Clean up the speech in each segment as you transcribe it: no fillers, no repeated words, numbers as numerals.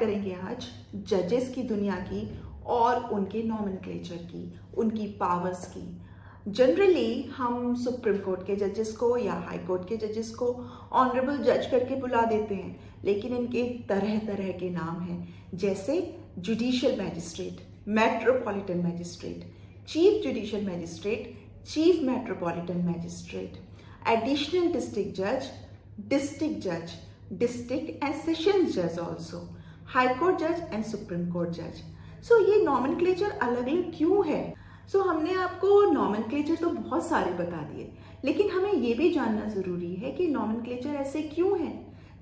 करेंगे आज जजेस की दुनिया की और उनके नॉमेनक्लेचर की, उनकी पावर्स की। जनरली हम सुप्रीम कोर्ट के जजेस को या हाई कोर्ट के जजेस को ऑनरेबल जज करके बुला देते हैं, लेकिन इनके तरह तरह के नाम हैं, जैसे judicial magistrate, metropolitan magistrate, chief judicial magistrate, chief metropolitan magistrate, additional district जज, डिस्ट्रिक्ट एंड सेशन जज ऑल्सो, हाई कोर्ट जज एंड सुप्रीम कोर्ट जज। सो ये नॉमेनक्लेचर अलग अलग क्यों है? सो हमने आपको नॉमेनक्लेचर तो बहुत सारे बता दिए, लेकिन हमें ये भी जानना जरूरी है कि नॉमेनक्लेचर ऐसे क्यों है।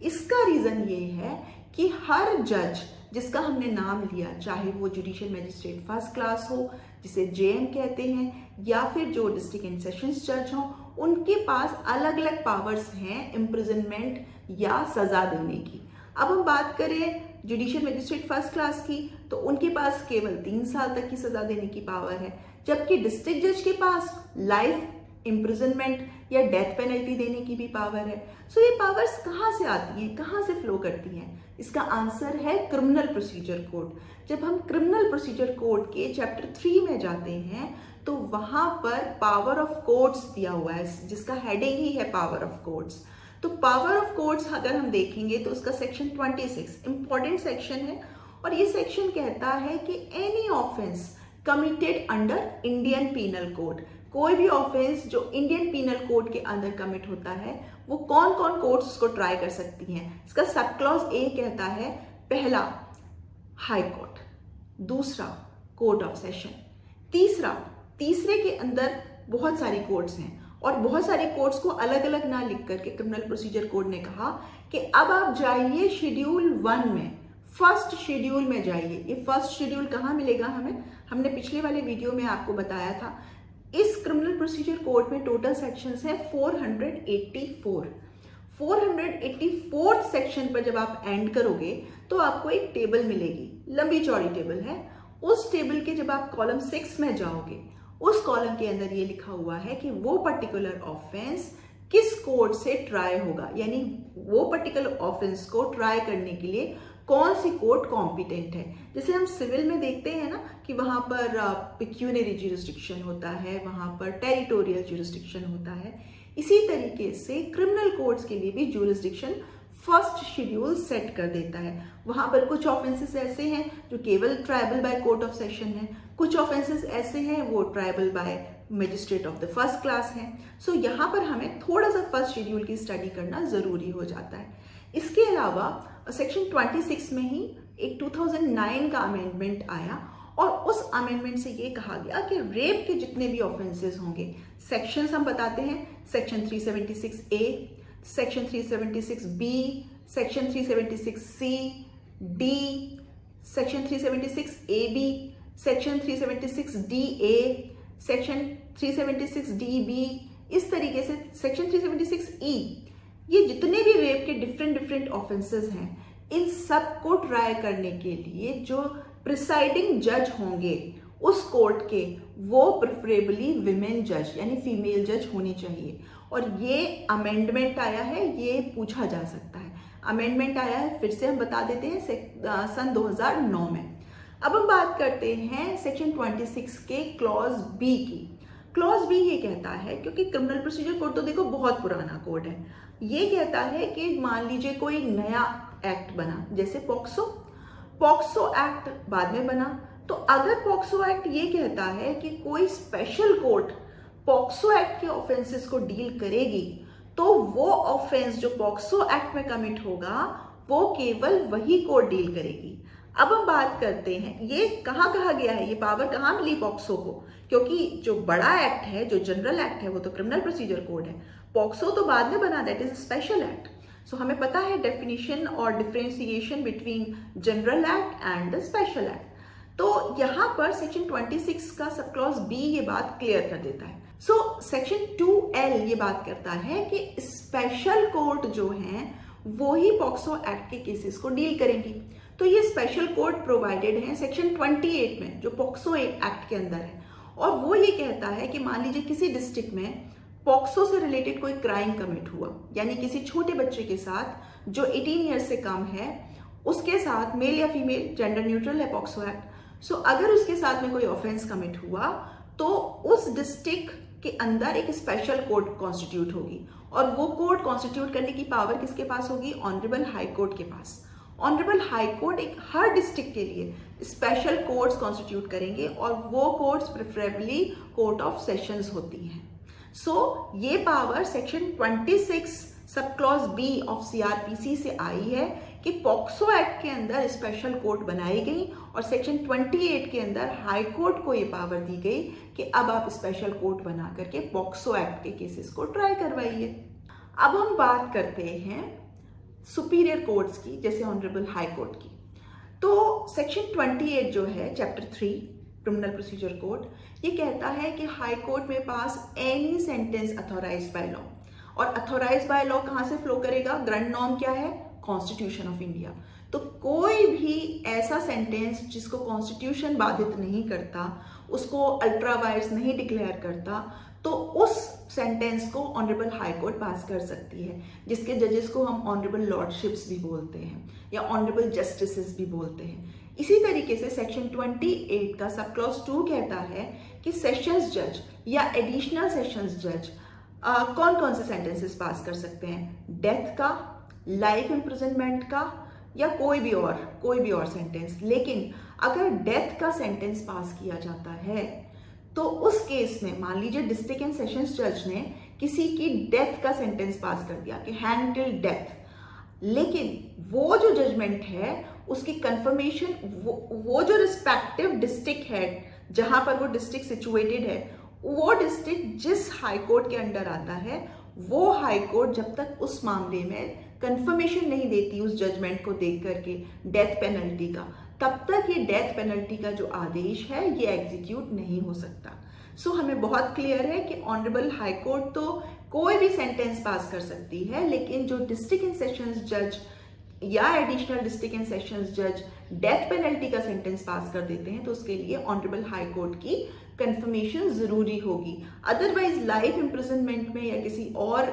इसका रीजन ये है कि हर जज जिसका हमने नाम लिया, चाहे वो जुडिशियल मैजिस्ट्रेट फर्स्ट क्लास हो जिसे जेएम कहते हैं, या फिर जो डिस्ट्रिक्ट एंड सेशंस जज हो, उनके पास अलग अलग पावर्स हैं इम्प्रिजनमेंट या सजा देने की। अब हम बात करें जुडिशियल मैजिस्ट्रेट फर्स्ट क्लास की, तो उनके पास केवल 3 साल तक की सजा देने की पावर है, जबकि डिस्ट्रिक्ट जज के पास लाइफ इम्प्रिजनमेंट या डेथ पेनल्टी देने की भी पावर है। सो ये पावर्स कहाँ से आती हैं, कहाँ से फ्लो करती हैं? इसका आंसर है क्रिमिनल प्रोसीजर कोड। जब हम क्रिमिनल प्रोसीजर कोड के चैप्टर 3 में जाते हैं तो वहां पर पावर ऑफ कोर्ट्स दिया हुआ है, जिसका हेडिंग ही है पावर ऑफ कोर्ट्स। तो पावर ऑफ कोर्ट्स अगर हम देखेंगे तो उसका सेक्शन 26 इंपॉर्टेंट सेक्शन है, और ये सेक्शन कहता है कि any offence committed under Indian penal code, कोई भी ऑफेंस जो इंडियन पीनल कोड के अंदर कमिट होता है, वो कौन कौन कोर्ट्स उसको ट्राई कर सकती हैं। इसका सब क्लॉज ए कहता है, पहला हाई कोर्ट, दूसरा कोर्ट ऑफ सेशन, तीसरे के अंदर बहुत सारी कोर्ट्स हैं, और बहुत सारी कोर्ट्स को अलग अलग ना लिख करके क्रिमिनल प्रोसीजर कोड ने कहा कि अब आप जाइए शेड्यूल 1 में, फर्स्ट शेड्यूल में जाइए। ये फर्स्ट शेड्यूल कहाँ मिलेगा हमें? हमने पिछले वाले वीडियो में आपको बताया था। इस क्रिमिनल प्रोसीजर कोड में टोटल सेक्शंस हैं 484। 484 सेक्शन पर जब आप एंड करोगे तो आपको एक टेबल मिलेगी, लंबी चौड़ी टेबल है। उस टेबल के जब आप कॉलम 6 में जाओगे, उस कॉलम के अंदर ये लिखा हुआ है कि वो पर्टिकुलर ऑफेंस किस कोर्ट से ट्राई होगा, यानी वो पर्टिकुलर ऑफेंस को ट्राई करने के लिए कौन सी कोर्ट कॉम्पिटेंट है। जैसे हम सिविल में देखते हैं ना कि वहां पर पेक्यूनियरी ज्यूरिसडिक्शन होता है, वहां पर टेरिटोरियल ज्यूरिसडिक्शन होता है। इसी तरीके से क्रिमिनल कोर्ट्स के लिए भी ज्यूरिसडिक्शन फर्स्ट शेड्यूल सेट कर देता है। वहां पर कुछ ऑफेंसेस ऐसे हैं जो केवल triable by court of session है, कुछ ऑफेंसेस ऐसे हैं वो triable by magistrate of the first class है। सो यहाँ पर हमें थोड़ा सा फर्स्ट शेड्यूल की स्टडी करना जरूरी हो जाता है। इसके अलावा सेक्शन 26 में ही एक 2009 का अमेंडमेंट आया, और उस अमेंडमेंट से ये कहा गया कि रेप के जितने भी ऑफेंसेस होंगे, सेक्शंस हम बताते हैं, section 376A, section 376B, section 376C, D, section 376AB, section 376DA, section 376DB, इस तरीके से सेक्शन 376E, ये जितने भी रेप के डिफरेंट ऑफेंसेस हैं, इन सब को ट्राई करने के लिए जो प्रिसाइडिंग जज होंगे उस कोर्ट के, वो प्रेफरेबली विमेन जज यानी फीमेल जज होनी चाहिए। और ये अमेंडमेंट आया है, ये पूछा जा सकता है। अमेंडमेंट आया है, फिर से हम बता देते हैं, सन 2009 में। अब हम बात करते हैं सेक्शन 26 के क्लॉज बी की। क्लॉज बी ये कहता है, क्योंकि क्रिमिनल प्रोसीजर कोड तो देखो बहुत पुराना कोड है, ये कहता है कि मान लीजिए कोई नया एक्ट बना, जैसे पॉक्सो एक्ट बाद में बना, तो अगर पॉक्सो एक्ट ये कहता है कि कोई स्पेशल कोर्ट पॉक्सो एक्ट के ऑफेंसेस को डील करेगी, तो वो ऑफेंस जो पॉक्सो एक्ट में कमिट होगा वो केवल वही कोर्ट डील करेगी। अब हम बात करते हैं ये कहाँ कहा गया है, ये पावर कहाँ मिली पॉक्सो को, क्योंकि जो बड़ा एक्ट है, जो जनरल एक्ट है, वो तो क्रिमिनल प्रोसीजर कोड है। पॉक्सो तो बाद में बना, दैट इज स्पेशल एक्ट। सो हमें पता है डेफिनेशन और differentiation between general act and the special act. तो यहाँ पर सेक्शन 26 का सब क्लॉज बी ये बात क्लियर कर देता है। सो सेक्शन 2L ये बात करता है कि स्पेशल कोर्ट जो है वो ही पॉक्सो एक्ट के केसेस को डील करेंगी। तो ये स्पेशल कोर्ट प्रोवाइडेड है सेक्शन 28 में, जो पॉक्सो एक्ट के अंदर है, और वो ये कहता है कि मान लीजिए किसी डिस्ट्रिक्ट में पॉक्सो से रिलेटेड कोई क्राइम कमिट हुआ, यानी किसी छोटे बच्चे के साथ जो 18 ईयर्स से कम है, उसके साथ मेल या फीमेल जेंडर न्यूट्रल है पॉक्सो एक्ट। सो अगर उसके साथ में कोई ऑफेंस कमिट हुआ तो उस डिस्ट्रिक्ट के अंदर एक स्पेशल कोर्ट कॉन्स्टिट्यूट होगी, और वो कोर्ट कॉन्स्टिट्यूट करने की पावर किसके पास होगी? ऑनरेबल हाई कोर्ट के पास। ऑनरेबल हाई कोर्ट एक हर डिस्ट्रिक्ट के लिए स्पेशल कोर्ट्स कॉन्स्टिट्यूट करेंगे, और वो courts preferably court of sessions होती हैं। सो ये power section 26 sub clause B of CrPC से आई है कि पॉक्सो एक्ट के अंदर स्पेशल कोर्ट बनाई गई, और सेक्शन 28 के अंदर हाई कोर्ट को ये पावर दी गई कि अब आप स्पेशल कोर्ट बना करके पॉक्सो एक्ट के केसेस को ट्राई करवाइए। अब हम बात करते हैं सुपीरियर कोर्ट्स की, जैसे ऑनरेबल हाई कोर्ट की। तो सेक्शन 28 जो है चैप्टर 3 क्रिमिनल प्रोसीजर कोड, ये कहता है कि हाई कोर्ट में pass any sentence authorised by law, और अथॉराइज्ड बाय लॉ कहाँ से फ्लो करेगा? ग्रैंड नॉर्म क्या है? Constitution of India. तो कोई भी ऐसा सेंटेंस जिसको कॉन्स्टिट्यूशन बाधित नहीं करता, उसको अल्ट्रा वायर्स नहीं डिक्लेयर करता, तो उस सेंटेंस को ऑनरेबल हाई कोर्ट पास कर सकती है, जिसके जजेस को हम ऑनरेबल लॉर्डशिप्स भी बोलते हैं या ऑनरेबल जस्टिसेस भी बोलते हैं। इसी तरीके से सेक्शन 28 का सब क्लॉज 2 कहता है कि सेशंस जज या एडिशनल सेशंस जज कौन कौन से सेंटेंसेस पास कर सकते हैं? डेथ का, लाइफ इम्प्रिजनमेंट का, या कोई भी और सेंटेंस। लेकिन अगर डेथ का सेंटेंस पास किया जाता है तो उस केस में मान लीजिए डिस्ट्रिक्ट एंड सेशंस जज ने किसी की डेथ का सेंटेंस पास कर दिया कि हैंग टिल डेथ, लेकिन वो जो जजमेंट है उसकी कंफर्मेशन वो जो रिस्पेक्टिव डिस्ट्रिक्ट है जहां पर वो डिस्ट्रिक्ट सिचुएटेड है, वो डिस्ट्रिक्ट जिस हाई कोर्ट के अंडर आता है, वो हाई कोर्ट जब तक उस मामले में कंफर्मेशन नहीं देती उस जजमेंट को देख करके डेथ पेनल्टी का, तब तक ये डेथ पेनल्टी का जो आदेश है ये एग्जीक्यूट नहीं हो सकता। सो हमें बहुत क्लियर है कि ऑनरेबल हाई कोर्ट तो कोई भी सेंटेंस पास कर सकती है, लेकिन जो डिस्ट्रिक्ट एंड सेशंस जज या एडिशनल डिस्ट्रिक्ट एंड सेशंस जज डेथ पेनल्टी का सेंटेंस पास कर देते हैं तो उसके लिए ऑनरेबल हाई कोर्ट की कंफर्मेशन जरूरी होगी। अदरवाइज लाइफ इम्प्रिजनमेंट में या किसी और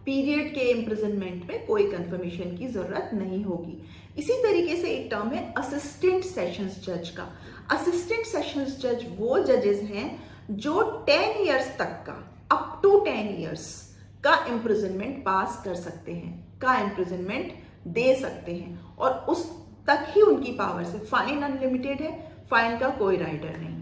पीरियड के इम्प्रिजनमेंट में कोई कंफर्मेशन की जरूरत नहीं होगी। इसी तरीके से एक टर्म है असिस्टेंट सेशंस जज का। असिस्टेंट सेशंस जज वो जजेस हैं जो 10 इयर्स तक का, अप टू 10 इयर्स का इम्प्रिजनमेंट पास कर सकते हैं, का इम्प्रिजनमेंट दे सकते हैं, और उस तक ही उनकी पावर से। फाइन अनलिमिटेड है, फाइन का कोई राइडर नहीं है।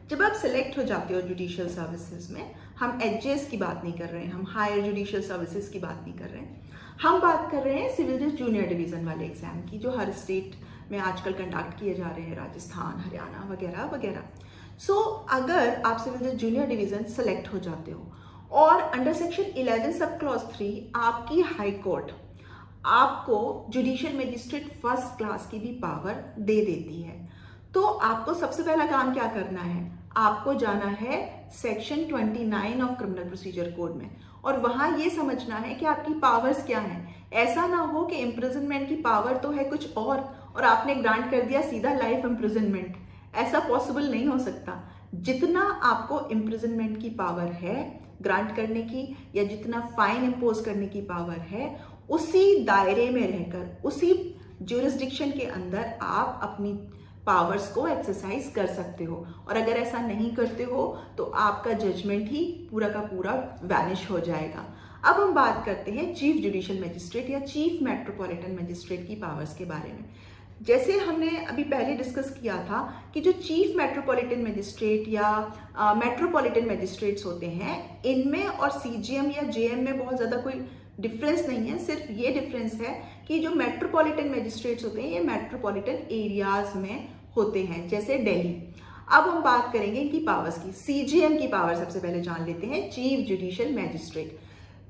जब आप सिलेक्ट हो जाते हो जुडिशियल सर्विसेज में, हम एचजेएस की बात नहीं कर रहे हैं, हम हायर जुडिशियल सर्विसेज की बात नहीं कर रहे हैं, हम बात कर रहे हैं सिविल जज जूनियर डिवीजन वाले एग्जाम की, जो हर स्टेट में आजकल कंडक्ट किए जा रहे हैं, राजस्थान, हरियाणा वगैरह वगैरह। सो अगर आप सिविल जज जूनियर डिवीजन सेलेक्ट हो जाते हो और अंडर सेक्शन 11 सब क्लॉज 3 आपकी हाई कोर्ट आपको जुडिशियल मजिस्ट्रेट फर्स्ट क्लास की भी पावर दे देती है, तो आपको सबसे पहला काम क्या करना है? आपको जाना है section 29 of criminal procedure code में, और वहां ये समझना है कि आपकी पावर्स क्या हैं। ऐसा ना हो कि इम्प्रिजनमेंट की पावर तो है कुछ और आपने ग्रांट कर दिया सीधा लाइफ इम्प्रिजनमेंट। ऐसा पॉसिबल नहीं हो सकता। जितना आपको इम्प्रिजनमेंट की पावर है ग्रांट करने की, या जितना फाइन इम्पोज करने की पावर है, उसी दायरे में रहकर, उसी ज्यूरिसडिक्शन के अंदर आप अपनी पावर्स को एक्सरसाइज कर सकते हो। और अगर ऐसा नहीं करते हो तो आपका जजमेंट ही पूरा का पूरा वैनिश हो जाएगा। अब हम बात करते हैं चीफ जुडिशियल मजिस्ट्रेट या चीफ मेट्रोपॉलिटन मजिस्ट्रेट की पावर्स के बारे में। जैसे हमने अभी पहले डिस्कस किया था कि जो चीफ मेट्रोपॉलिटन मजिस्ट्रेट या मेट्रोपॉलिटन मजिस्ट्रेट्स होते हैं, इनमें और सीजीएम या जेएम में बहुत ज़्यादा कोई डिफरेंस नहीं है। सिर्फ ये डिफरेंस है कि जो मेट्रोपॉलिटन मजिस्ट्रेट्स होते हैं ये मेट्रोपॉलिटन एरियाज में होते हैं, जैसे दिल्ली। अब हम बात करेंगे इनकी पावर्स की। सीजीएम की पावर सबसे पहले जान लेते हैं। Chief judicial magistrate,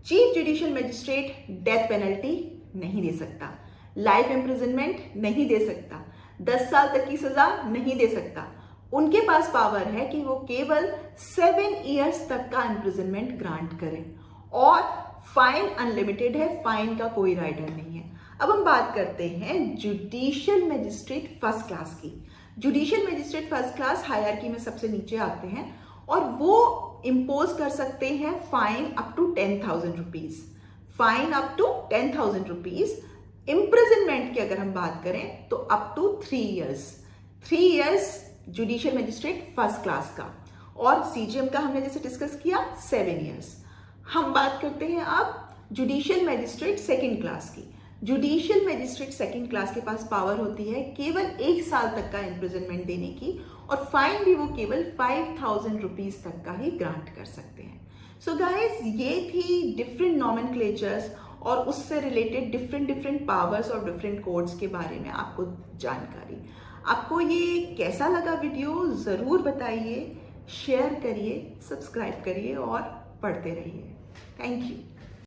chief judicial magistrate death penalty नहीं दे सकता, लाइफ इम्प्रिजनमेंट नहीं दे सकता, 10 साल तक की सजा नहीं दे सकता। उनके पास पावर है कि वो केवल 7 इयर्स तक का इम्प्रिजनमेंट ग्रांट करें, और फाइन अनलिमिटेड है, फाइन का कोई राइडर नहीं है। अब हम बात करते हैं जुडिशियल मजिस्ट्रेट फर्स्ट क्लास की। Judicial magistrate first class hierarchy में सबसे नीचे आते हैं, और वो इम्पोज कर सकते हैं fine up to 10,000 rupees, fine up to 10,000 rupees imprisonment की अगर हम बात करें तो up to 3 years, 3 years judicial magistrate first class का, और सीजीएम का हमने जैसे डिस्कस किया 7 इयर्स। हम बात करते हैं अब जुडिशियल मजिस्ट्रेट सेकंड क्लास की। जुडिशियल मजिस्ट्रेट सेकंड क्लास के पास पावर होती है केवल 1 साल तक का इम्प्रिजनमेंट देने की, और फाइन भी वो केवल 5000 रुपीज तक का ही ग्रांट कर सकते हैं। सो गाइज, ये थी डिफरेंट नॉमेनक्लेचर्स और उससे रिलेटेड डिफरेंट पावर्स और डिफरेंट कोड्स के बारे में आपको जानकारी। आपको ये कैसा लगा वीडियो ज़रूर बताइए, शेयर करिए, सब्सक्राइब करिए और पढ़ते रहिए। Thank you.